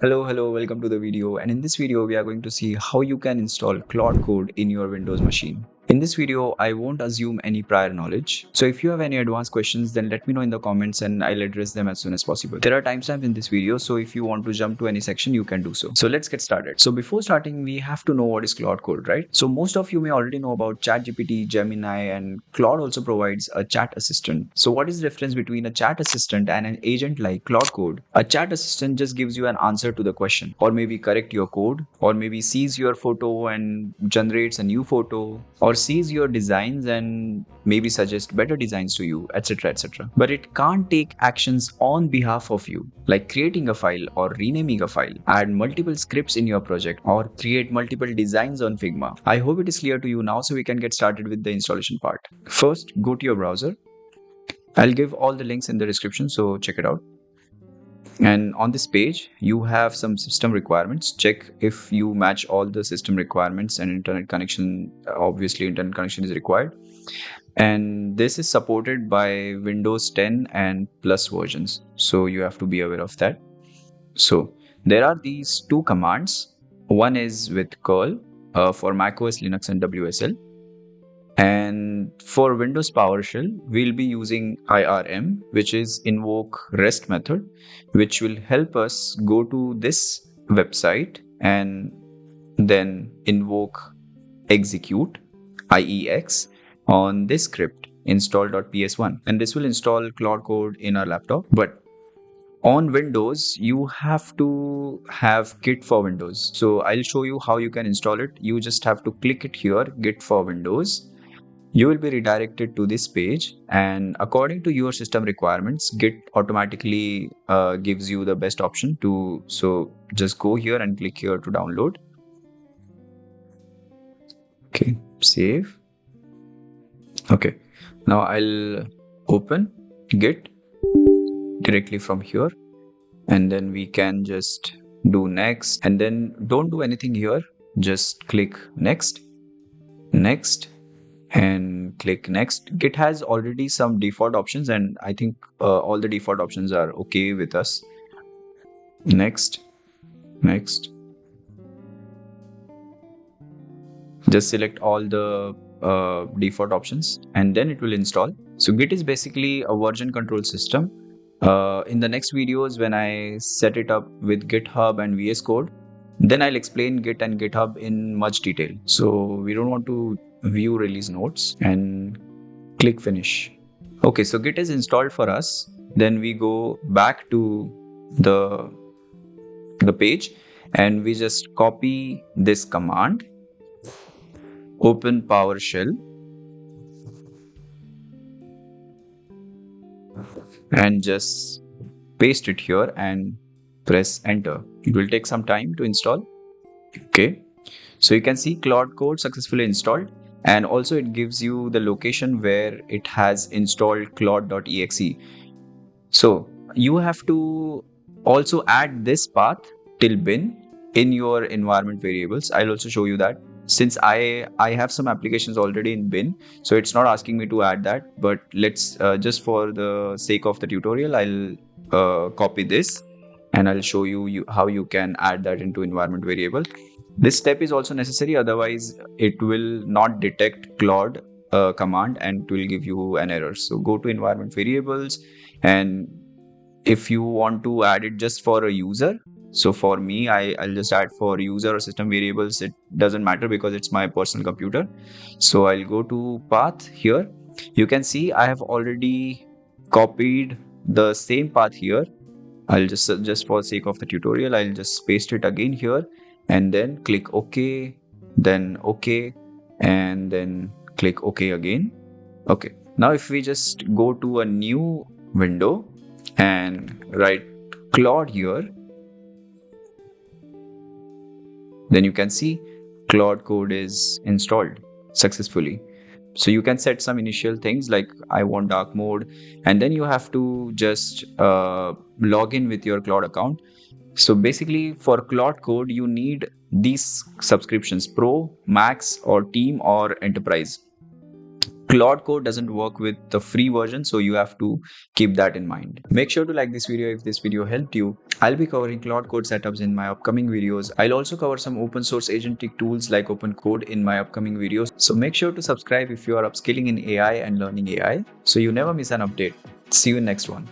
Hello, welcome to the video. And in this video, we are going to see how you can install Claude Code in your Windows machine. In this video, I won't assume any prior knowledge. So if you have any advanced questions, then let me know in the comments and I'll address them as soon as possible. There are timestamps in this video, so if you want to jump to any section, you can do so. So let's get started. So before starting, we have to know what is Claude Code, right? So most of you may already know about ChatGPT, Gemini, and Claude also provides a chat assistant. So what is the difference between a chat assistant and an agent like Claude Code? A chat assistant just gives you an answer to the question, or maybe correct your code, or maybe sees your photo and generates a new photo, or sees your designs and maybe suggest better designs to you, etc. etc. But it can't take actions on behalf of you, like creating a file or renaming a file, add multiple scripts in your project, or create multiple designs on Figma. I hope it is clear to you now, so we can get started with the installation part. First, go to your browser. I'll give all the links in the description, so check it out. And on this page, you have some system requirements. Check if you match all the system requirements, and internet connection, obviously internet connection is required. And this is supported by Windows 10 and Plus versions. So you have to be aware of that. So there are these two commands. One is with curl for macOS, Linux, and WSL. And for Windows PowerShell, we'll be using IRM, which is invoke REST method, which will help us go to this website and then invoke execute IEX on this script install.ps1, and this will install Claude Code in our laptop. But on Windows, you have to have Git for Windows. So I'll show you how you can install it. You just have to click it here, Git for Windows. You will be redirected to this page, and according to your system requirements, Git automatically gives you the best option to. So just go here and click here to download. Okay, save. Okay, now I'll open Git directly from here, and then we can just do next, and then don't do anything here. Just click next, and click next. Git has already some default options, and I think all the default options are okay with us. Next. Just select all the default options, and then it will install. So Git is basically a version control system. In the next videos, when I set it up with GitHub and VS Code, then I'll explain Git and GitHub in much detail. So we don't want to view release notes, and click finish. Okay, so Git is installed for us. Then we go back to the page, and we just copy this command, open PowerShell, and just paste it here and press enter. It will take some time to install. Okay, so you can see Claude Code successfully installed, and also it gives you the location where it has installed claude.exe. So you have to also add this path till bin in your environment variables. I'll also show you that. Since I have some applications already in bin, so it's not asking me to add that, but let's just for the sake of the tutorial, I'll copy this, and I'll show you how you can add that into environment variable. This step is also necessary, otherwise it will not detect Claude command and it will give you an error. So go to environment variables, and if you want to add it just for a user, so for me, I'll just add for user or system variables. It doesn't matter because it's my personal computer. So I'll go to path here. You can see I have already copied the same path here. I'll just for sake of the tutorial, I'll just paste it again here, and then click OK, then OK, and then click OK again. Okay, now if we just go to a new window and write Claude here, then you can see Claude Code is installed successfully. So you can set some initial things like I want dark mode, and then you have to just log in with your Claude account. So basically for Claude Code, you need these subscriptions: Pro, Max, or Team, or Enterprise. Claude Code doesn't work with the free version, so you have to keep that in mind. Make sure to like this video if this video helped you. I'll be covering Claude Code setups in my upcoming videos. I'll also cover some open source agentic tools like Open Code in my upcoming videos. So make sure to subscribe if you are upskilling in AI and learning AI, so you never miss an update. See you in next one.